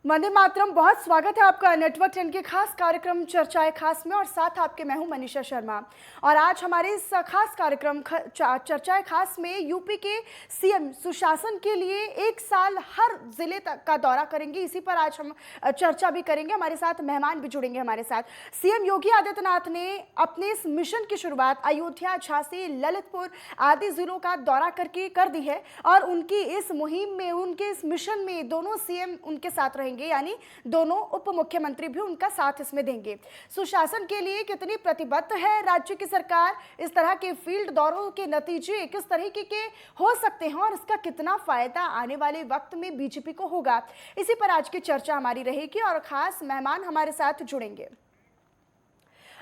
वंदे मातरम। बहुत स्वागत है आपका नेटवर्क 10 के खास कार्यक्रम चर्चाएं खास में, और साथ आपके मैं हूं मनीषा शर्मा। और आज हमारे इस खास कार्यक्रम चर्चाएं खास में यूपी के सीएम सुशासन के लिए एक साल हर जिले तक का दौरा करेंगे। इसी पर आज हम चर्चा भी करेंगे। हमारे साथ मेहमान भी जुड़ेंगे हमारे साथ। सीएम योगी आदित्यनाथ ने अपने इस मिशन की शुरुआत अयोध्या, झांसी, ललितपुर आदि जिलों का दौरा करके कर दी है, और उनकी इस मुहिम में, उनके इस मिशन में दोनों सीएम उनके साथ रहेंगे, यानी दोनों उप मुख्यमंत्री भी उनका साथ इसमें देंगे। सुशासन के लिए कितनी प्रतिबद्ध है राज्य की सरकार, इस तरह के फील्ड दौरों के नतीजे किस तरीके के हो सकते हैं और इसका कितना फायदा आने वाले वक्त में बीजेपी को होगा, इसी पर आज की चर्चा हमारी रहेगी और खास मेहमान हमारे साथ जुड़ेंगे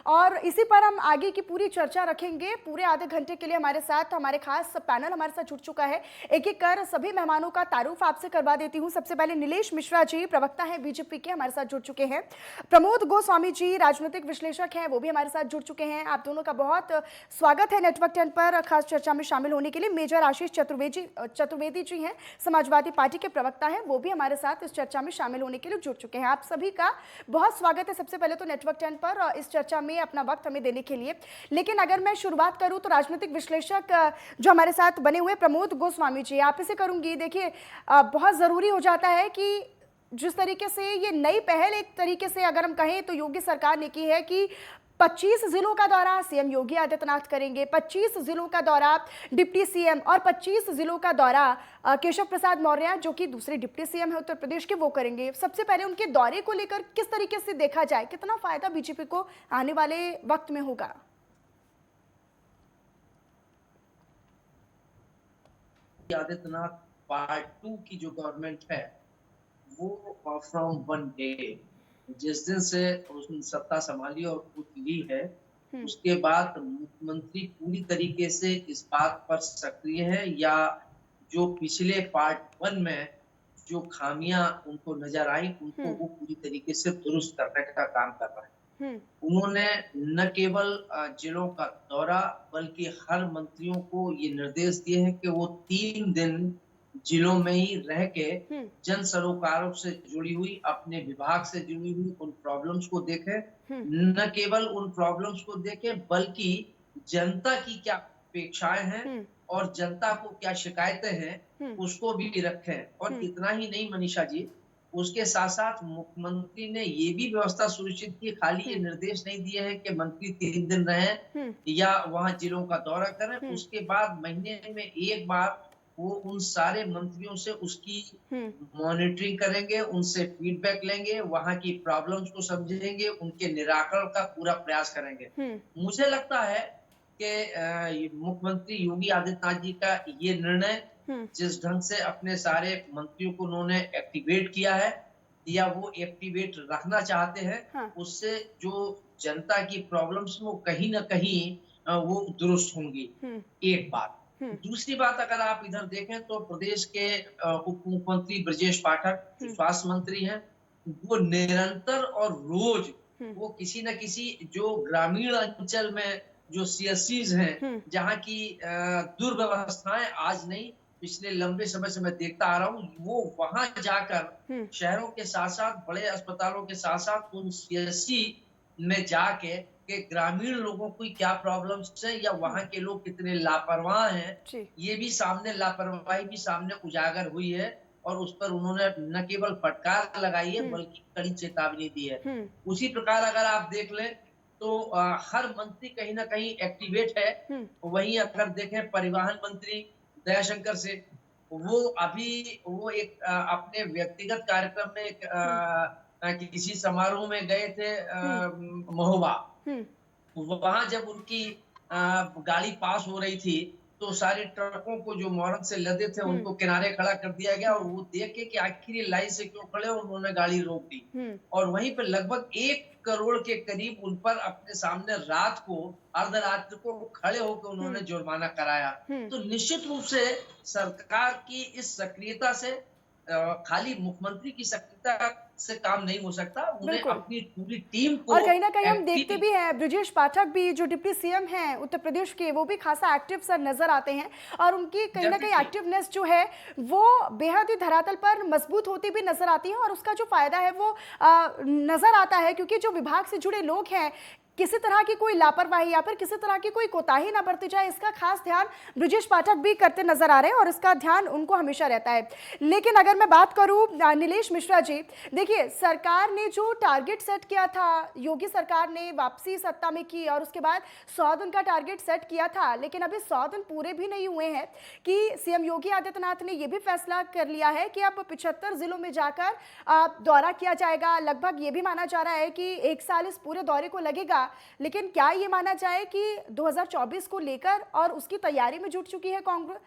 और इसी पर हम आगे की पूरी चर्चा रखेंगे। पूरे आधे घंटे के लिए हमारे साथ हमारे खास पैनल हमारे साथ जुड़ चुका है। एक एक कर सभी मेहमानों का तारुफ आपसे करवा देती हूं। सबसे पहले नीलेश मिश्रा जी, प्रवक्ता हैं बीजेपी के, हमारे साथ जुड़ चुके हैं। प्रमोद गोस्वामी जी, राजनीतिक विश्लेषक हैं, वो भी हमारे साथ जुड़ चुके हैं। आप दोनों का बहुत स्वागत है नेटवर्क 10 पर खास चर्चा में शामिल होने के लिए। मेजर आशीष चतुर्वेदी जी हैं, समाजवादी पार्टी के प्रवक्ता हैं, वो भी हमारे साथ इस चर्चा में शामिल होने के लिए जुड़ चुके हैं। आप सभी का बहुत स्वागत है सबसे पहले तो नेटवर्क 10 पर इस चर्चा में अपना वक्त हमें देने के लिए। लेकिन अगर मैं शुरुआत करूं तो राजनीतिक विश्लेषक जो हमारे साथ बने हुए प्रमोद गोस्वामी जी, आप इसे करूंगी। देखिए, बहुत जरूरी हो जाता है कि जिस तरीके से ये नई पहल एक तरीके से अगर हम कहें तो योगी सरकार ने की है कि 25 जिलों का दौरा सीएम योगी आदित्यनाथ करेंगे, 25 जिलों का दौरा डिप्टी सीएम और 25 जिलों का दौरा केशव प्रसाद मौर्य जो कि दूसरे डिप्टी सीएम है उत्तर प्रदेश के, वो करेंगे। सबसे पहले उनके दौरे को लेकर किस तरीके से देखा जाए, कितना फायदा बीजेपी को आने वाले वक्त में होगा? आदित्यनाथ पार्ट 2 की जो गवर्नमेंट है वो फ्रॉम वन डे, जिस दिन से उसने सत्ता संभाली और खुद ली है, उसके बाद मुख्यमंत्री पूरी तरीके से इस बात पर सक्रिय है, या जो पिछले पार्ट 1 में जो खामियां उनको नजर आई उनको वो पूरी तरीके से दुरुस्त करने का काम कर रहा है। उन्होंने न केवल जिलों का दौरा बल्कि हर मंत्रियों को ये निर्देश दिए हैं कि वो 3 दिन जिलों में ही रह के जन सरोकारों से जुड़ी हुई, अपने विभाग से जुड़ी हुई उन प्रॉब्लम्स को देखें। न केवल उन प्रॉब्लम्स को देखें बल्कि जनता की क्या अपेक्षाएं हैं और जनता को क्या शिकायतें हैं उसको भी रखें। और इतना ही नहीं मनीषा जी, उसके साथ साथ मुख्यमंत्री ने ये भी व्यवस्था सुनिश्चित की, खाली ये निर्देश नहीं दिए हैं कि मंत्री 3 दिन रहें या वहां जिलों का दौरा करें, उसके बाद महीने में एक बार वो उन सारे मंत्रियों से उसकी मॉनिटरिंग करेंगे, उनसे फीडबैक लेंगे, वहां की प्रॉब्लम्स को समझेंगे, उनके निराकरण का पूरा प्रयास करेंगे। मुझे लगता है कि मुख्यमंत्री योगी आदित्यनाथ जी का ये निर्णय, जिस ढंग से अपने सारे मंत्रियों को उन्होंने एक्टिवेट किया है या वो एक्टिवेट रखना चाहते हैं, उससे जो जनता की प्रॉब्लम्स वो कहीं ना कहीं वो दुरुस्त होंगी। एक बात। दूसरी बात, अगर आप इधर देखें तो प्रदेश के उप मुख्यमंत्री ब्रजेश पाठक जो स्वास्थ्य मंत्री हैं, वो निरंतर और रोज वो किसी न किसी जो ग्रामीण अंचल में जो सीएससीज हैं, जहाँ की दुर्व्यवस्थाएं आज नहीं पिछले लंबे समय से मैं देखता आ रहा हूँ, वो वहां जाकर शहरों के साथ साथ बड़े अस्पतालों के साथ साथ उन सीएससी में जाके कि ग्रामीण लोगों को क्या प्रॉब्लम्स है या वहां के लोग कितने लापरवाह हैं, ये भी सामने, लापरवाही भी सामने उजागर हुई है। और उस पर उन्होंने न केवल फटकार लगाई है बल्कि कड़ी चेतावनी दी है। उसी प्रकार अगर आप देख लें तो हर मंत्री कहीं ना कहीं एक्टिवेट है। वहीं अगर देखें परिवहन मंत्री दयाशंकर से, वो अभी वो एक अपने व्यक्तिगत कार्यक्रम में किसी समारोह में गए थे महोबा। वहां जब उनकी गाड़ी पास हो रही थी तो सारे ट्रकों को जो मोहरत से लदे थे उनको किनारे खड़ा कर दिया गया, और वो देखे कि आखिर ये लाइन से क्यों खड़े, उन्होंने गाड़ी रोक दी और वहीं पर लगभग 1 करोड़ के करीब उन पर अपने सामने रात को, अर्धरात्रि को खड़े होकर उन्होंने जुर्माना कराया। तो निश्चित रूप से सरकार की इस सक्रियता से खाली मुख्यमंत्री की सक्रियता से काम नहीं हो सकता, उन्हें बिल्कुल। अपनी पूरी टीम को और कहीं न कहीं हम देखते एक्टिव। भी हैं, ब्रजेश पाठक भी जो डिप्टी सीएम हैं उत्तर प्रदेश के, वो भी खासा एक्टिव सा नज़र आते हैं और उनकी कहीं न कहीं डेफिनेटली। एक्टिवनेस जो है, वो बेहद ही धरातल पर मजबूत होती भी नज़र आती है और उसका जो फ़ायदा है वो नज़र आता है क्योंकि जो विभाग से जुड़े लोग हैं, किसी तरह की कोई लापरवाही या फिर किसी तरह की कोई कोताही ना बरती जाए, इसका खास ध्यान ब्रजेश पाठक भी करते नजर आ रहे हैं और इसका ध्यान उनको हमेशा रहता है। लेकिन अगर मैं बात करूं नीलेश मिश्रा जी, देखिए सरकार ने जो टारगेट सेट किया था, योगी सरकार ने वापसी सत्ता में की और उसके बाद 100 दिन का टारगेट सेट किया था, लेकिन अभी 100 दिन पूरे भी नहीं हुए हैं कि सीएम योगी आदित्यनाथ ने यह भी फैसला कर लिया है कि अब 75 जिलों में जाकर दौरा किया जाएगा। लगभग ये भी माना जा रहा है कि 1 साल इस पूरे दौरे को लगेगा। लेकिन क्या ये माना जाए कि 2024 को लेकर और उसकी तैयारी में जुट चुकी है कांग्रेस,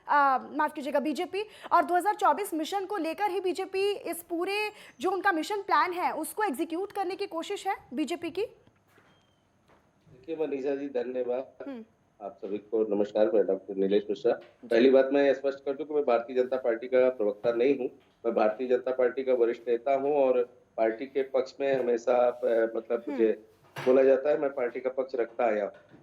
माफ कीजिएगा बीजेपी, और 2024 मिशन को लेकर ही बीजेपी इस पूरे जो उनका मिशन प्लान है उसको एग्जीक्यूट करने की कोशिश है बीजेपी की? देखिए मनीषा जी, धन्यवाद। हम्म। आप सभी को नमस्कार। मैं डॉक्टर नीलेश मिश्रा। पहली बात मैं स्पष्ट कर दूं कि मैं भारतीय जनता पार्टी का प्रवक्ता नहीं हूं। मैं भारतीय जनता पार्टी का वरिष्ठ नेता हूं और पार्टी के पक्ष में हमेशा मतलब मुझे बोला जाता है, मैं पार्टी का पक्ष रखता आया हूं।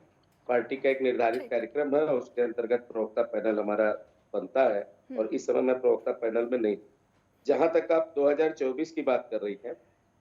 पार्टी का एक निर्धारित ठीक। कार्यक्रम है और उसके अंतर्गत प्रवक्ता पैनल हमारा बनता है और इस समय मैं प्रवक्ता पैनल में नहीं। जहां तक आप 2024 की बात कर रही हैं,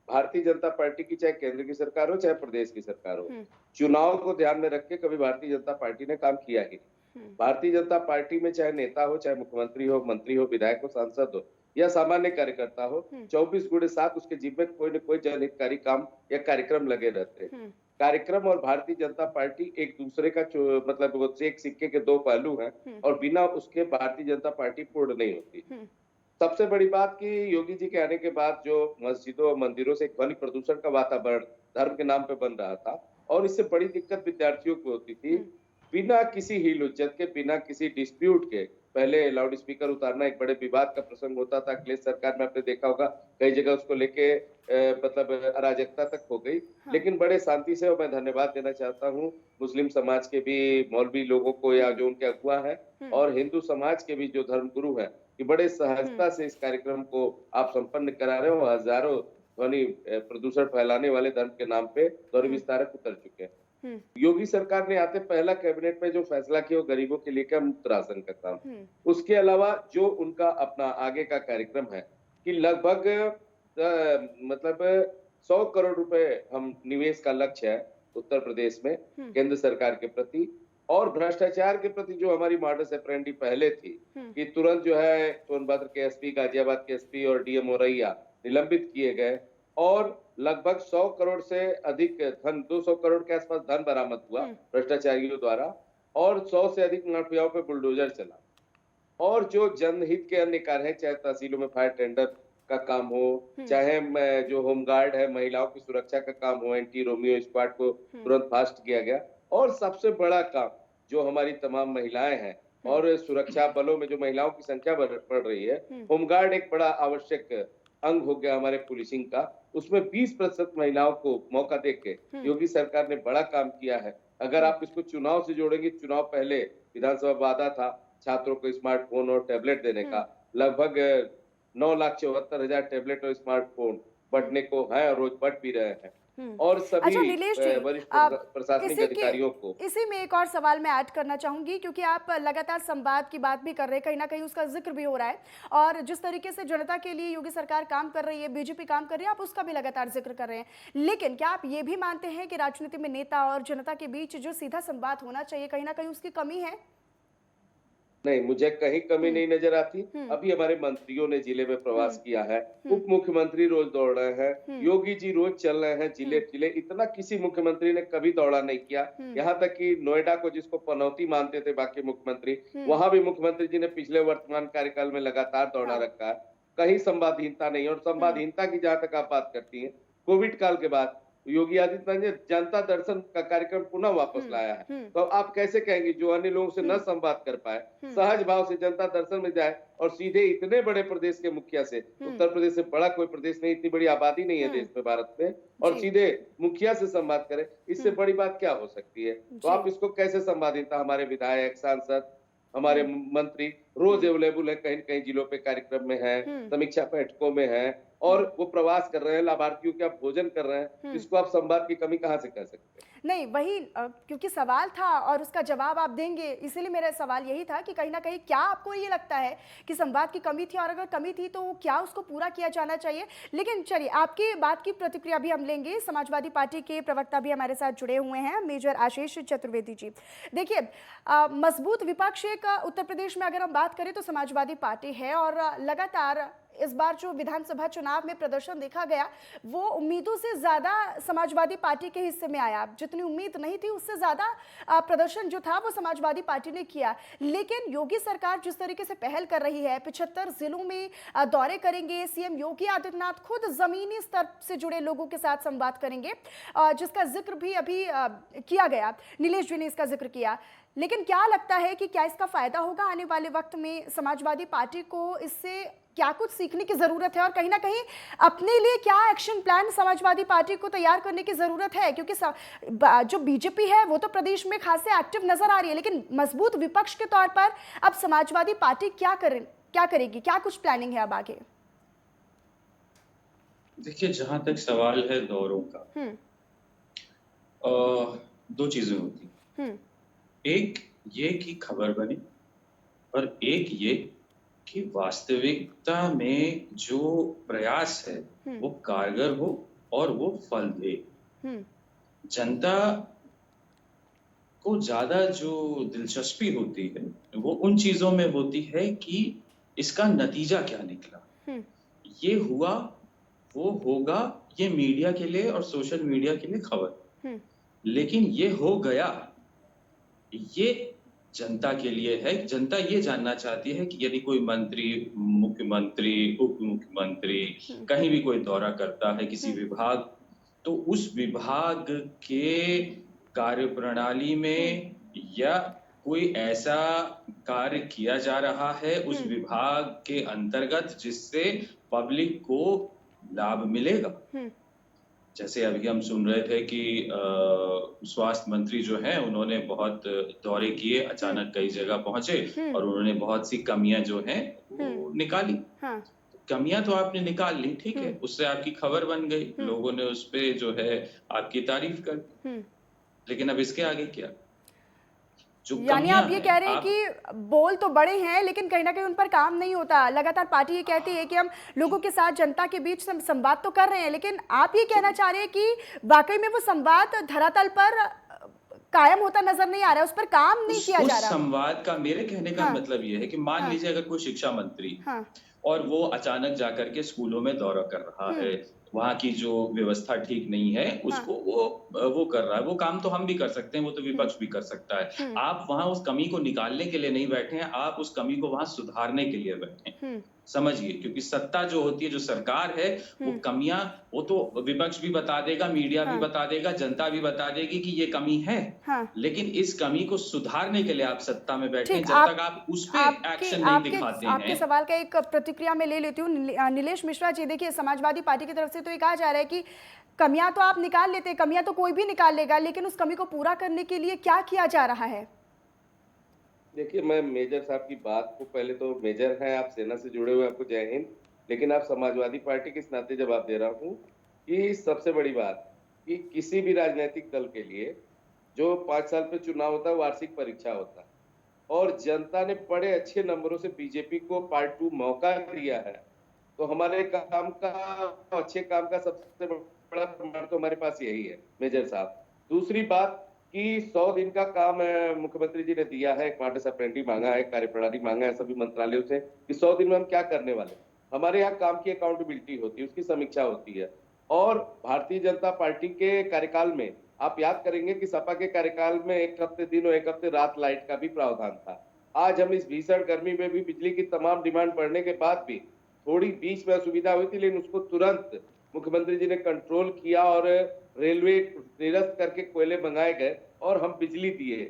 भारतीय जनता पार्टी की चाहे केंद्र की सरकार हो चाहे प्रदेश की सरकार हो, चुनाव को ध्यान में रख के कभी भारतीय जनता पार्टी ने काम किया ही नहीं। भारतीय जनता पार्टी में चाहे नेता हो, चाहे मुख्यमंत्री हो, मंत्री हो, विधायक हो, सांसद हो या सामान्य कार्यकर्ता हो, 24/7 उसके जीवन में कोई न कोई जनहितकारी काम या कार्यक्रम लगे रहते हैं। कार्यक्रम और भारतीय जनता पार्टी एक दूसरे का मतलब वो एक सिक्के के दो पहलू हैं और बिना उसके भारतीय जनता पार्टी पूर्ण नहीं होती। सबसे बड़ी बात कि योगी जी के आने के बाद जो मस्जिदों और मंदिरों से एक ध्वनि प्रदूषण का वातावरण धर्म के नाम पे बन रहा था और इससे बड़ी दिक्कत विद्यार्थियों को होती थी, बिना किसी हील हुज्जत के, बिना किसी डिस्प्यूट के पहले लाउड स्पीकर उतारना एक बड़े विवाद का प्रसंग होता था। अखिलेश सरकार में आपने देखा होगा कई जगह उसको लेके मतलब अराजकता तक हो गई। लेकिन बड़े शांति से, और मैं धन्यवाद देना चाहता हूँ मुस्लिम समाज के भी मौलवी लोगों को या जो उनके अगुवा है और हिंदू समाज के भी जो धर्मगुरु हैं, कि बड़े सहजता से इस कार्यक्रम को आप संपन्न करा रहे हो। हजारों ध्वनि प्रदूषण फैलाने वाले धर्म के नाम पे ध्वनि विस्तारक उतर चुके हैं। योगी सरकार ने आते पहला कैबिनेट में जो फैसला किया वो गरीबों के लिए क्या, मुफ्त राशन का काम। उसके अलावा जो उनका अपना आगे का कार्यक्रम है कि लगभग मतलब 100 करोड़ रुपए हम निवेश का लक्ष्य है उत्तर प्रदेश में केंद्र सरकार के प्रति, और भ्रष्टाचार के प्रति जो हमारी मॉडस ऑपरेंडी पहले थी कि तुरंत जो है सोनभद्र के एसपी, गाजियाबाद के एसपी और डीएम औरैया निलंबित किए गए और लगभग 100 करोड़ से अधिक धन, 200 करोड़ के आसपास धन बरामद हुआ भ्रष्टाचारियों द्वारा और 100 से अधिक माफियाओं पे बुलडोजर चला। और जो जनहित के अन्य कार्य हैं, चाहे तहसीलों में फायर टेंडर का काम हो, चाहे जो होमगार्ड है महिलाओं की सुरक्षा का काम हो, एंटी रोमियो स्क्वाड को तुरंत फास्ट किया गया। और सबसे बड़ा काम जो हमारी तमाम महिलाएं हैं और सुरक्षा बलों में जो महिलाओं की संख्या बढ़ रही है, होमगार्ड एक बड़ा आवश्यक अंग हो गया हमारे पुलिसिंग का। उसमें 20% महिलाओं को मौका देके योगी सरकार ने बड़ा काम किया है। अगर आप इसको चुनाव से जोड़ेंगे, चुनाव पहले विधानसभा वादा था छात्रों को स्मार्टफोन और टैबलेट देने का, लगभग 9,74,000 टैबलेट और स्मार्टफोन बढ़ने को है और रोज बढ़ भी रहे हैं। और सभी अच्छा नीलेश जी, वरिष्ठ प्रशासनिक अधिकारियों को इसी में एक और सवाल मैं ऐड करना चाहूंगी क्योंकि आप लगातार संवाद की बात भी कर रहे हैं, कहीं ना कहीं उसका जिक्र भी हो रहा है और जिस तरीके से जनता के लिए योगी सरकार काम कर रही है, बीजेपी काम कर रही है, आप उसका भी लगातार जिक्र कर रहे हैं। लेकिन क्या आप ये भी मानते हैं कि राजनीति में नेता और जनता के बीच जो सीधा संवाद होना चाहिए, कहीं ना कहीं उसकी कमी है? नहीं, मुझे कहीं कमी नहीं नजर आती। अभी हमारे मंत्रियों ने जिले में प्रवास किया है, उप मुख्यमंत्री रोज दौड़ रहे हैं, योगी जी रोज चल रहे हैं जिले जिले। इतना किसी मुख्यमंत्री ने कभी दौड़ा नहीं किया। यहाँ तक कि नोएडा को जिसको पनौती मानते थे बाकी मुख्यमंत्री, वहां भी मुख्यमंत्री जी ने पिछले वर्तमान कार्यकाल में लगातार दौड़ा रखा है। कहीं संवादहीनता नहीं। और संवादहीनता की जहां तक आप बात करती हैं, कोविड काल के बाद योगी आदित्यनाथ ने जनता दर्शन का कार्यक्रम पुनः वापस लाया है। तो आप कैसे कहेंगे जो अन्य लोगों से न संवाद कर पाए, सहज भाव से जनता दर्शन में जाए और सीधे इतने बड़े प्रदेश के मुखिया से, उत्तर प्रदेश से बड़ा कोई प्रदेश नहीं, इतनी बड़ी आबादी नहीं है देश में, भारत में, और सीधे मुखिया से संवाद करे, इससे बड़ी बात क्या हो सकती है? तो आप इसको कैसे संवादिता, हमारे विधायक, सांसद, हमारे मंत्री रोज अवेलेबल है, कहीं कहीं जिलों पे कार्यक्रम में है, समीक्षा बैठकों में है, और वो प्रवास कर रहे हैं, लाभार्थियों के आप भोजन कर रहे हैं, इसको आप संवाद की कमी कहाँ से कह सकते हैं? नहीं, वही क्योंकि सवाल था और उसका जवाब आप देंगे, इसीलिए मेरा सवाल यही था कि कहीं न कहीं क्या आपको ये लगता है कि संवाद की कमी थी, और अगर कमी थी तो क्या उसको पूरा किया जाना चाहिए? लेकिन चलिए, आपकी बात की प्रतिक्रिया भी हम लेंगे। समाजवादी पार्टी के प्रवक्ता भी हमारे साथ जुड़े हुए हैं, मेजर आशीष चतुर्वेदी जी। देखिए, मजबूत विपक्ष एक उत्तर प्रदेश में अगर हम बात करें तो समाजवादी पार्टी है, और लगातार इस बार जो विधानसभा चुनाव में प्रदर्शन देखा गया वो उम्मीदों से ज़्यादा समाजवादी पार्टी के हिस्से में आया। जितनी उम्मीद नहीं थी उससे ज़्यादा प्रदर्शन जो था वो समाजवादी पार्टी ने किया। लेकिन योगी सरकार जिस तरीके से पहल कर रही है, 75 जिलों में दौरे करेंगे, सीएम योगी आदित्यनाथ खुद ज़मीनी स्तर से जुड़े लोगों के साथ संवाद करेंगे, जिसका जिक्र भी अभी किया गया, नीलेश जी ने इसका जिक्र किया। लेकिन क्या लगता है कि क्या इसका फायदा होगा आने वाले वक्त में? समाजवादी पार्टी को इससे क्या कुछ सीखने की जरूरत है, और कहीं ना कहीं अपने लिए क्या एक्शन प्लान समाजवादी पार्टी को तैयार करने की जरूरत है? क्योंकि जो बीजेपी है वो तो प्रदेश में खासे एक्टिव नजर आ रही है, लेकिन मजबूत विपक्ष के तौर पर अब समाजवादी पार्टी क्या करेगी, क्या कुछ प्लानिंग है अब आगे? देखिए, जहां तक सवाल है दौरों का, दो चीजें होती हैं। एक ये कि खबर बने, और एक ये कि वास्तविकता में जो प्रयास है वो कारगर हो और वो फल दे। जनता को ज्यादा जो दिलचस्पी होती है वो उन चीजों में होती है कि इसका नतीजा क्या निकला, ये हुआ, वो होगा, ये मीडिया के लिए और सोशल मीडिया के लिए खबर। लेकिन ये हो गया, ये जनता के लिए है। जनता ये जानना चाहती है कि यदि कोई मंत्री, मुख्यमंत्री, उप मुख्यमंत्री कहीं भी कोई दौरा करता है किसी विभाग, तो उस विभाग के कार्यप्रणाली में या कोई ऐसा कार्य किया जा रहा है उस विभाग के अंतर्गत जिससे पब्लिक को लाभ मिलेगा। जैसे अभी हम सुन रहे थे कि स्वास्थ्य मंत्री जो हैं उन्होंने बहुत दौरे किए, अचानक कई जगह पहुंचे और उन्होंने बहुत सी कमियां जो हैं वो निकाली। कमियां तो आपने निकाल ली, ठीक है, उससे आपकी खबर बन गई, लोगों ने उस पे जो है आपकी तारीफ कर। लेकिन अब इसके आगे क्या? यानी आप ये कह रहे हैं कि बोल तो बड़े हैं लेकिन कहीं ना कहीं उन पर काम नहीं होता। लगातार पार्टी ये कहती है कि हम लोगों के साथ, जनता के बीच संवाद तो कर रहे हैं, लेकिन आप ये कहना चाह रहे हैं कि वाकई में वो संवाद धरातल पर कायम होता नजर नहीं आ रहा है, उस पर काम नहीं किया जा रहा। संवाद का मेरे कहने का मतलब ये है कि मान लीजिए अगर कोई शिक्षा मंत्री और वो अचानक जाकर के स्कूलों में दौरा कर रहा है, वहाँ की जो व्यवस्था ठीक नहीं है उसको वो कर रहा है, वो काम तो हम भी कर सकते हैं, वो तो विपक्ष भी कर सकता है। आप वहाँ उस कमी को निकालने के लिए नहीं बैठे हैं, आप उस कमी को वहाँ सुधारने के लिए बैठे हैं। समझिए, क्योंकि सत्ता जो होती है, जो सरकार है, वो कमियां वो तो विपक्ष भी बता देगा, मीडिया भी बता देगा, जनता भी बता देगी कि ये कमी है। लेकिन इस कमी को सुधारने के लिए आप सत्ता में बैठे हैं। जब तक आप उस पे एक्शन नहीं दिखाते हैं। आपके सवाल का एक प्रतिक्रिया में ले लेती हूँ। नीलेश मिश्रा जी, देखिए, समाजवादी पार्टी की तरफ से तो ये कहा जा रहा है कि कमियां तो आप निकाल लेते हैं, कमियां तो कोई भी निकाल लेगा, लेकिन उस कमी को पूरा करने के लिए क्या किया जा रहा है? देखिए, मैं मेजर साहब की बात को, पहले तो मेजर हैं आप, सेना से जुड़े हुए, आपको जय हिंद, लेकिन आप समाजवादी पार्टी के नाते जवाब दे रहा हूँ कि सबसे बड़ी बात कि किसी भी राजनीतिक दल के लिए जो 5 साल पे चुनाव होता है, वार्षिक परीक्षा होता है, और जनता ने बड़े अच्छे नंबरों से बीजेपी को पार्ट 2 मौका दिया है, तो हमारे काम का, अच्छे काम का सबसे बड़ा प्रमाण तो हमारे पास यही है मेजर साहब। दूसरी बात कि 100 दिन का काम मुख्यमंत्री जी ने दिया है, क्वार्टर्स अप्रेंटिस मांगा है, कार्यप्रणाली मांगा है सभी मंत्रालयों से कि 100 दिन में हम क्या करने वाले। हमारे यहाँ काम की अकाउंटेबिलिटी होती है, उसकी समीक्षा होती है। और भारतीय जनता पार्टी के कार्यकाल में आप याद करेंगे कि सपा के कार्यकाल में 1 हफ्ते दिन और 1 हफ्ते रात लाइट का भी प्रावधान था। आज हम इस भीषण गर्मी में भी बिजली की तमाम डिमांड बढ़ने के बाद भी थोड़ी बीच में असुविधा हुई थी, लेकिन उसको तुरंत मुख्यमंत्री जी ने कंट्रोल किया और रेलवे निरस्त करके कोयले मंगाए गए और हम बिजली दिए।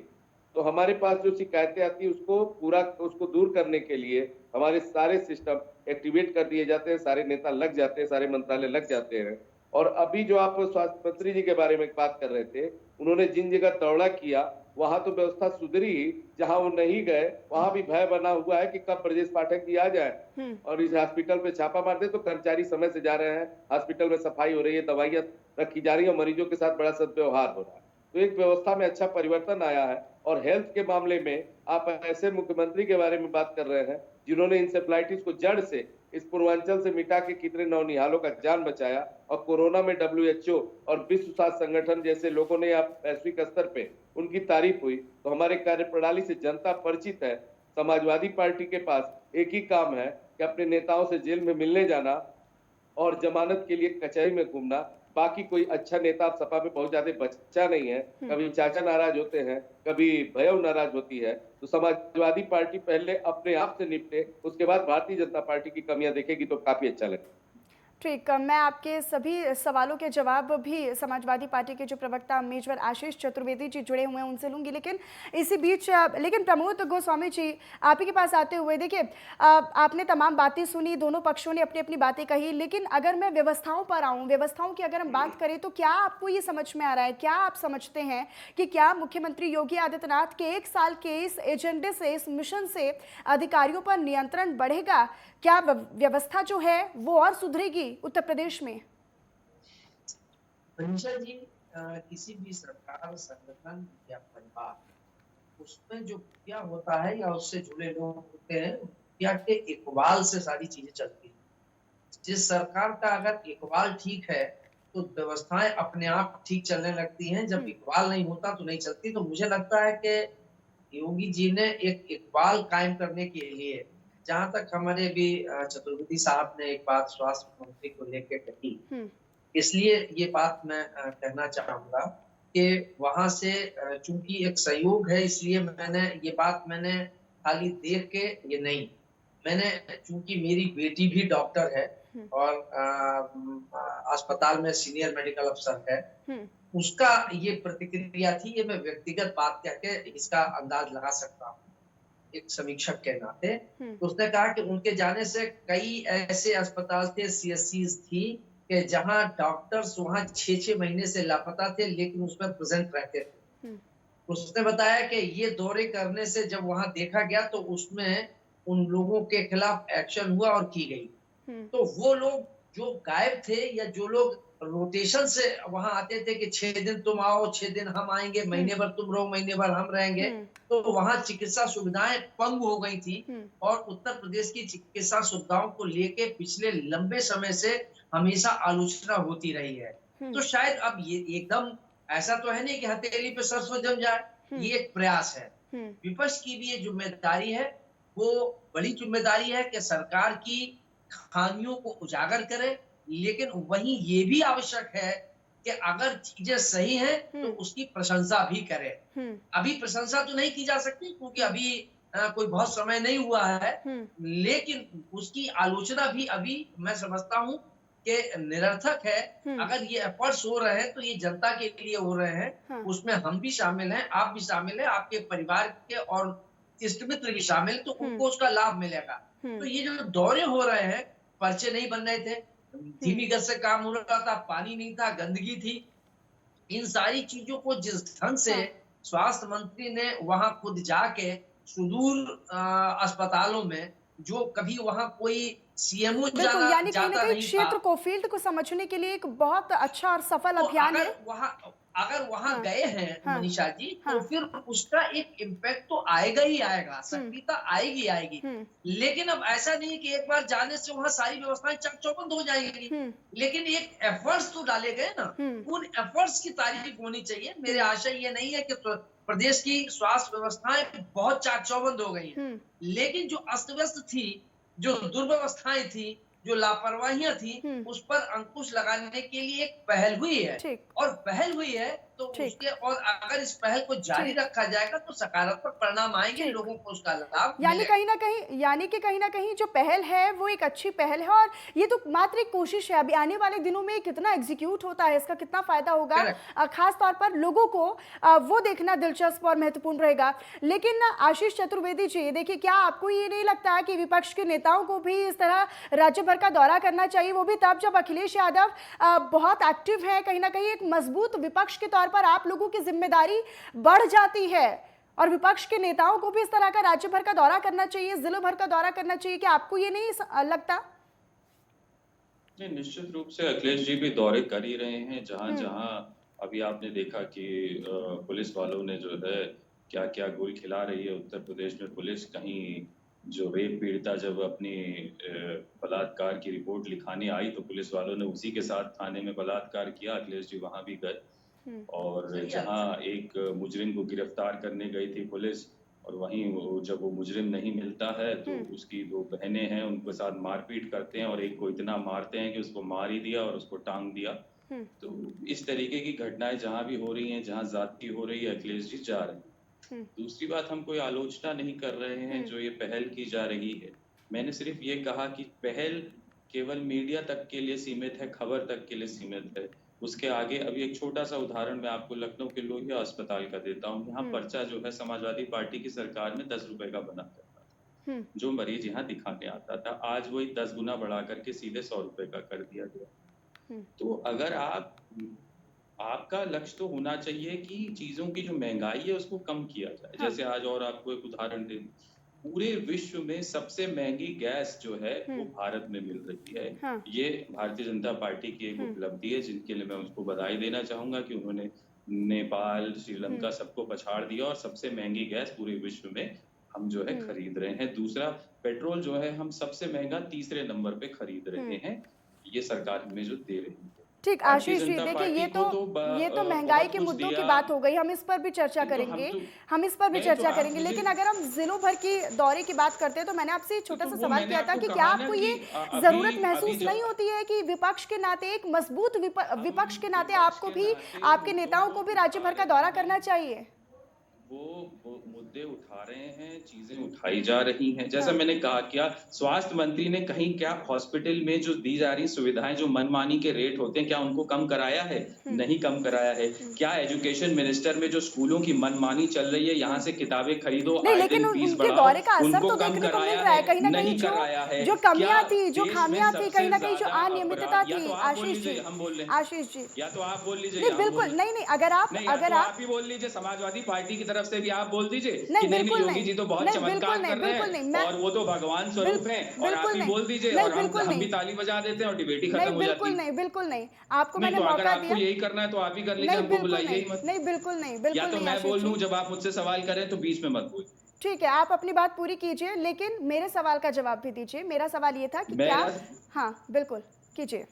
तो हमारे पास जो शिकायतें आती है उसको दूर करने के लिए हमारे सारे सिस्टम एक्टिवेट कर दिए जाते हैं, सारे नेता लग जाते हैं, सारे मंत्रालय लग जाते हैं। और अभी जो आप स्वास्थ्य मंत्री जी के बारे में बात कर रहे थे, उन्होंने जिन जगह दौरा किया वहां तो व्यवस्था सुधरी ही, जहां वो नहीं गए वहां भी भय बना हुआ है कि कब ब्रजेश पाठक जी आ जाए और इस हॉस्पिटल पे छापा मार दे। तो कर्मचारी समय से जा रहे हैं, हॉस्पिटल में सफाई हो रही है, दवाइयां रखी जा रही है और मरीजों के साथ बड़ा सद्व्यवहार हो रहा है। तो एक व्यवस्था में अच्छा परिवर्तन आया है। और हेल्थ के मामले में आप ऐसे मुख्यमंत्री के बारे में बात कर रहे हैं जिन्होंने इंसेफ्लाइटिस को जड़ से इस पूर्वांचल से मिटा के कितने नौनिहालों का जान बचाया। और कोरोना में WHO और विश्व स्वास्थ्य संगठन जैसे लोगों ने आप वैश्विक स्तर पे उनकी तारीफ हुई। तो हमारे कार्यप्रणाली से जनता परिचित है। समाजवादी पार्टी के पास एक ही काम है कि अपने नेताओं से जेल में मिलने जाना और जमानत के लिए कचहरी में घूमना। बाकी कोई अच्छा नेता आप सपा पे बहुत ज्यादा बच्चा नहीं है। कभी चाचा नाराज होते हैं, कभी भैया नाराज होती है। तो समाजवादी पार्टी पहले अपने आप से निपटे, उसके बाद भारतीय जनता पार्टी की कमियां देखेगी तो काफी अच्छा लगेगा। ठीक, मैं आपके सभी सवालों के जवाब भी समाजवादी पार्टी के जो प्रवक्ता मेजर आशीष चतुर्वेदी जी जुड़े हुए हैं उनसे लूंगी। लेकिन इसी बीच प्रमोद गोस्वामी जी, आप ही के पास आते हुए, देखिए आपने तमाम बातें सुनी, दोनों पक्षों ने अपनी अपनी बातें कही, लेकिन अगर मैं व्यवस्थाओं पर आऊँ, व्यवस्थाओं की अगर हम बात करें तो क्या आपको ये समझ में आ रहा है, क्या आप समझते हैं कि क्या मुख्यमंत्री योगी आदित्यनाथ के 1 साल के इस एजेंडे से, इस मिशन से अधिकारियों पर नियंत्रण बढ़ेगा? क्या व्यवस्था जो है वो और सुधरेगी उत्तर प्रदेश में? मनीषा जी, किसी भी सरकार, संगठन या परिवार, उसमें जो क्या होता है या उससे जुड़े लोग होते हैं, क्या के इकबाल से सारी चीजें चलती हैं। जिस सरकार का अगर इकबाल ठीक है तो व्यवस्थाएं अपने आप ठीक चलने लगती हैं। जब इकबाल नहीं होता तो नहीं चलती। तो मुझे लगता है कि योगी जी ने एक इकबाल कायम करने के लिए, जहां तक हमारे भी चतुर्वेदी साहब ने एक बात स्वास्थ्य मंत्री को लेकर कही, इसलिए ये बात मैं कहना चाहूंगा कि वहां से चूंकि एक सहयोग है, इसलिए मैंने खाली देख के ये नहीं, मैंने चूंकि मेरी बेटी भी डॉक्टर है और अस्पताल में सीनियर मेडिकल अफसर है, उसका ये प्रतिक्रिया थी। ये मैं व्यक्तिगत बात कह के इसका अंदाज लगा सकता हूँ एक समीक्षक के नाते। तो उसने कहा कि उनके जाने से कई ऐसे अस्पताल थे, CSCs थी कि जहां डॉक्टर्स वहां 6-6 महीने से लापता थे, लेकिन उसमें प्रेजेंट रहते थे। उसने बताया कि ये दौरे करने से जब वहां देखा गया तो उसमें उन लोगों के खिलाफ एक्शन हुआ और की गई। तो वो लोग जो गायब थे या जो लोग रोटेशन से वहां आते थे कि 6 दिन तुम आओ, 6 दिन हम आएंगे, महीने भर तुम रहो, महीने भर हम रहेंगे, तो वहां चिकित्सा सुविधाएं पंग हो गई थी। और उत्तर प्रदेश की चिकित्सा सुविधाओं को लेके पिछले लंबे समय से हमेशा आलोचना होती रही है। तो शायद अब ये एकदम ऐसा तो है नहीं कि हथेली पे सरसों जम जाए, ये एक प्रयास है। विपक्ष की भी ये जिम्मेदारी है, वो बड़ी जिम्मेदारी है कि सरकार की खामियों को उजागर करे, लेकिन वहीं ये भी आवश्यक है कि अगर चीजें सही हैं तो उसकी प्रशंसा भी करे। अभी प्रशंसा तो नहीं की जा सकती क्योंकि अभी कोई बहुत समय नहीं हुआ है, लेकिन उसकी आलोचना भी अभी मैं समझता हूँ कि निरर्थक है। अगर ये एफर्ट्स हो रहे हैं तो ये जनता के लिए हो रहे हैं, उसमें हम भी शामिल हैं, आप भी शामिल हैं, आपके परिवार के और इष्ट मित्र भी शामिल, तो उनको उसका लाभ मिलेगा। तो ये जो दौरे हो रहे हैं, पर्चे नहीं बन रहे थे, धीमी गति से काम हो रहा था, पानी नहीं था, गंदगी थी, इन सारी चीजों को जिस ढंग से स्वास्थ्य मंत्री ने वहां खुद जाके सुदूर अस्पतालों में, जो कभी वहां कोई CMO जाता नहीं क्षेत्र को, फील्ड को समझने के लिए एक बहुत अच्छा और सफल अभियान है। अगर वहां गए हैं मनीषा जी, तो फिर उसका एक इम्पैक्ट तो आएगा ही आएगा, सक्रियता आएगी। लेकिन अब ऐसा नहीं कि एक बार जाने से वहां सारी व्यवस्थाएं चक-चौबंद हो जाएंगी, लेकिन एक एफर्ट्स तो डाले गए ना, उन एफर्ट्स की तारीफ होनी चाहिए। मेरे आशय ये नहीं है कि प्रदेश की स्वास्थ्य व्यवस्थाएं बहुत चाक-चौबंद हो गई हैं, लेकिन जो अस्त-व्यस्त थी, जो दुर्व्यवस्थाएं थी, जो लापरवाहियां थी, उस पर अंकुश लगाने के लिए एक पहल हुई है। और पहल हुई है तो उसके, और अगर इस पहल को जारी रखा जाएगा तो सकारात्मक परिणाम आएंगे, लोगों को उसका लाभ यानी कहीं ना कहीं जो पहल है वो एक अच्छी पहल है। और ये तो मात्र एक कोशिश है, अभी आने वाले दिनों में कितना एग्जीक्यूट होता है, इसका कितना फायदा होगा, खास तौर पर लोगों को वो देखना दिलचस्प और महत्वपूर्ण रहेगा। लेकिन आशीष चतुर्वेदी जी, देखिए, क्या आपको ये नहीं लगता है कि विपक्ष के नेताओं को भी इस तरह राज्य भर का दौरा करना चाहिए, वो भी तब जब अखिलेश यादव बहुत एक्टिव है, कहीं ना कहीं एक मजबूत विपक्ष के तौर तौर पर आप लोगों की जिम्मेदारी बढ़ जाती है और विपक्ष के नेताओं को भी इस तरह का राज्य भर का दौरा करना चाहिए, जिलों भर का दौरा करना चाहिए? कि आपको ये नहीं लगता? नहीं, निश्चित रूप से अखिलेश जी भी दौरे कर ही रहे हैं। जहां जहां अभी आपने देखा कि पुलिस वालों ने जो है क्या क्या गुल खिला रही है उत्तर प्रदेश में पुलिस। कहीं जो रेप पीड़िता जब अपनी बलात्कार की रिपोर्ट लिखाने आई तो पुलिस वालों ने उसी के साथ थाने में बलात्कार किया। अखिलेश जी वहां भी गए और जहां एक मुजरिम को गिरफ्तार करने गई थी पुलिस, और वहीं जब वो मुजरिम नहीं मिलता है तो उसकी दो बहनें हैं, उनके साथ मारपीट करते हैं और एक को इतना मारते हैं कि उसको मार ही दिया और उसको टांग दिया। तो इस तरीके की घटनाएं जहां भी हो रही हैं, जहां ज्यादती हो रही है, अखिलेश जी जा रहे हैं। दूसरी बात, हम कोई आलोचना नहीं कर रहे हैं जो ये पहल की जा रही है। मैंने सिर्फ ये कहा कि पहल केवल मीडिया तक के लिए सीमित है, खबर तक के लिए सीमित है। उसके आगे अभी एक छोटा सा उदाहरण मैं आपको लखनऊ के लोहिया अस्पताल का देता हूँ। यहाँ पर्चा जो है समाजवादी पार्टी की सरकार में 10 रुपए का बना करता था। जो मरीज यहाँ दिखाने आता था आज वही 10 गुना बढ़ा करके सीधे 100 रुपए का कर दिया गया। तो अगर आपका लक्ष्य तो होना चाहिए कि चीजों की जो महंगाई है उसको कम किया जाए। जैसे आज और आपको एक उदाहरण दे, पूरे विश्व में सबसे महंगी गैस जो है वो भारत में मिल रही है। ये भारतीय जनता पार्टी की एक उपलब्धि है जिनके लिए मैं उसको बधाई देना चाहूंगा कि उन्होंने नेपाल, श्रीलंका सबको पछाड़ दिया और सबसे महंगी गैस पूरे विश्व में हम जो है खरीद रहे हैं। दूसरा, पेट्रोल जो है हम सबसे महंगा तीसरे नंबर पे खरीद रहे हैं, ये सरकार हमें जो दे रही है। ठीक आशीष जी, देखिए ये तो महंगाई के मुद्दों की बात हो गई, हम इस पर भी चर्चा करेंगे, लेकिन अगर हम जिलों भर की दौरे की बात करते हैं तो मैंने आपसे छोटा सा सवाल किया था कि क्या आपको ये जरूरत महसूस नहीं होती है कि विपक्ष के नाते, एक मजबूत विपक्ष के नाते आपको भी, आपके नेताओं को भी राज्य भर का दौरा करना चाहिए? वो मुद्दे उठा रहे हैं, चीजें उठाई जा रही हैं। जैसा मैंने कहा, क्या स्वास्थ्य मंत्री ने कहीं क्या हॉस्पिटल में जो दी जा रही सुविधाएं, जो मनमानी के रेट होते हैं, क्या उनको कम कराया है? नहीं कम कराया है। क्या एजुकेशन मिनिस्टर में जो स्कूलों की मनमानी चल रही है, यहाँ से किताबें खरीदो, लेकिन उनके दौरे का असर तो देखने को मिल रहा है कहीं ना कहीं। जो कमियां थी, जो खामियां थी, कहीं ना कहीं जो अनियमितता थी। आशीष जी, आशीष जी, या तो आप बोल लीजिए, बिल्कुल नहीं, अगर आप ही बोल लीजिए, समाजवादी पार्टी की तरफ से भी आप बोल दीजिए नहीं, कि नहीं योगी जी तो बहुत चमत्कार कर रहे हैं और वो तो भगवान स्वरूप हैं, और आप भी बोल दीजिए और हम भी ताली बजा देते हैं और डिबेट ही खत्म हो जाती है। बिल्कुल नहीं, आपको मैंने तो अगर मौका आपको दिया। यही करना है तो आप ही कर लीजिए, हमको बुलाइए ही मत। नहीं, बिल्कुल नहीं, या तो मैं बोल लूं जब आप मुझसे सवाल करें तो बीच में मत बोलिए। ठीक है, आप अपनी बात पूरी कीजिए, लेकिन मेरे सवाल का जवाब भी दीजिए। मेरा सवाल ये था कि क्या, हाँ बिल्कुल कीजिए।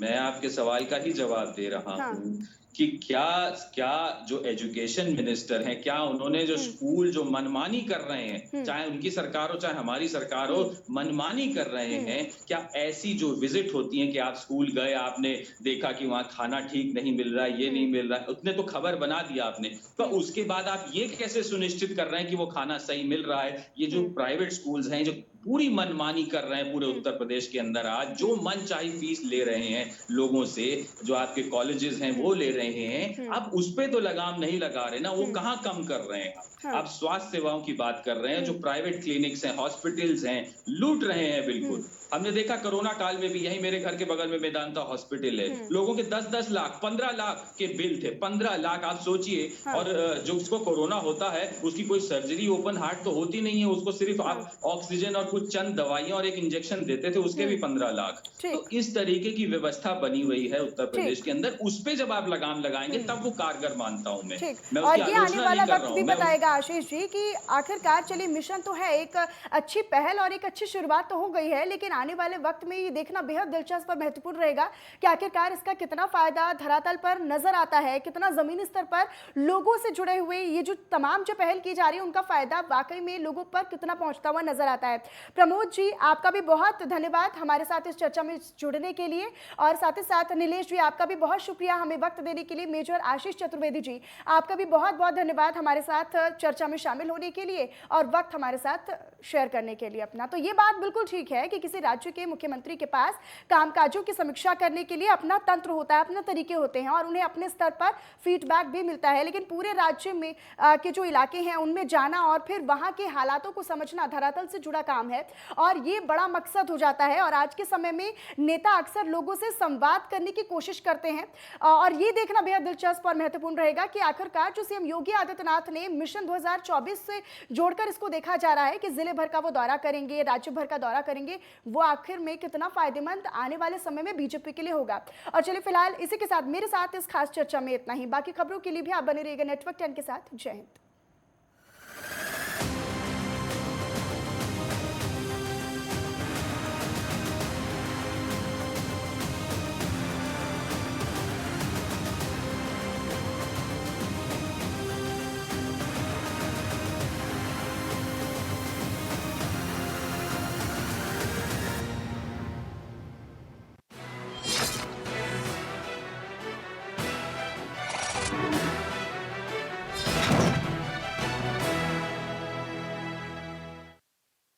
मैं आपके सवाल का ही जवाब दे रहा हूँ कि क्या जो एजुकेशन मिनिस्टर हैं, क्या उन्होंने जो स्कूल जो मनमानी कर रहे हैं, चाहे उनकी सरकार हो चाहे हमारी सरकार हो, मनमानी कर रहे हैं, क्या ऐसी जो विजिट होती हैं कि आप स्कूल गए, आपने देखा कि वहां खाना ठीक नहीं मिल रहा है, ये नहीं मिल रहा है, उतने तो खबर बना दिया आपने, तो उसके बाद आप ये कैसे सुनिश्चित कर रहे हैं कि वो खाना सही मिल रहा है? ये जो प्राइवेट स्कूल्स हैं जो पूरी मनमानी कर रहे हैं पूरे उत्तर प्रदेश के अंदर, आज जो मन चाही फीस ले रहे हैं लोगों से, जो आपके कॉलेजेस हैं वो ले रहे हैं, अब उस पे तो लगाम नहीं लगा रहे ना, वो कहाँ कम कर रहे हैं? आप स्वास्थ्य सेवाओं की बात कर रहे हैं, जो प्राइवेट क्लिनिक्स हैं, हॉस्पिटल्स हैं, लूट रहे हैं बिल्कुल। हमने देखा कोरोना काल में भी, यही मेरे घर के बगल में मेदांता हॉस्पिटल है, लोगों के 10-10 लाख 15 लाख के बिल थे, 15 लाख आप सोचिए। और जो उसको कोरोना होता है उसकी कोई सर्जरी ओपन हार्ट तो होती नहीं है, उसको सिर्फ आप ऑक्सीजन और कुछ चंद दवाइयां और एक इंजेक्शन देते थे, उसके भी 15 लाख। तो इस तरीके की व्यवस्था बनी हुई है उत्तर प्रदेश के अंदर, उस पे जब आप लगाम लगाएंगे तब वो कारगर मानता हूं मैं और ये आने वाला वक्त भी बताएगा आशीष जी कि आखिरकार चलिए मिशन तो है, एक अच्छी पहल और एक अच्छी शुरुआत तो हो गई है, लेकिन आने वाले वक्त में ये देखना बेहद दिलचस्प और महत्वपूर्ण रहेगा कि आखिरकार इसका कितना फायदा धरातल पर नजर आता है, कितना जमीनी स्तर पर लोगों से जुड़े हुए ये जो तमाम जो पहल की जा रही है उनका फायदा वाकई में लोगों पर कितना पहुंचता हुआ नजर आता है। प्रमोद जी, आपका भी बहुत धन्यवाद हमारे साथ इस चर्चा में जुड़ने के लिए, और साथ ही साथ नीलेश जी, आपका भी बहुत शुक्रिया हमें वक्त देने के लिए। मेजर आशीष चतुर्वेदी जी, आपका भी बहुत बहुत धन्यवाद हमारे साथ चर्चा में शामिल होने के लिए और वक्त हमारे साथ शेयर करने के लिए अपना। तो ये बात बिल्कुल ठीक है कि किसी राज्य के मुख्यमंत्री के पास कामकाजों की समीक्षा करने के लिए अपना तंत्र होता है, अपने तरीके होते हैं और उन्हें अपने स्तर पर फीडबैक भी मिलता है, लेकिन पूरे राज्य में के जो इलाके हैं उनमें जाना और फिर वहां के हालातों को समझना धरातल से जुड़ा काम है। है और ये बड़ा मकसद हो जाता है। और आज के समय में नेता अक्सर लोगों से संवाद करने की कोशिश करते हैं और ये देखना बेहद दिलचस्प और महत्वपूर्ण रहेगा कि आखिरकार जो सीएम योगी आदित्यनाथ ने मिशन 2024 से जोड़कर इसको देखा जा रहा है कि जिले भर का वो दौरा करेंगे, राज्य भर का दौरा करेंगे, वो आखिर में कितना फायदेमंद आने वाले समय में बीजेपी के लिए होगा। और चलिए फिलहाल इसी के साथ मेरे साथ इस खास चर्चा में इतना ही। बाकी खबरों के लिए भी आप बने रहिएगा नेटवर्क 10 के साथ। जय हिंद।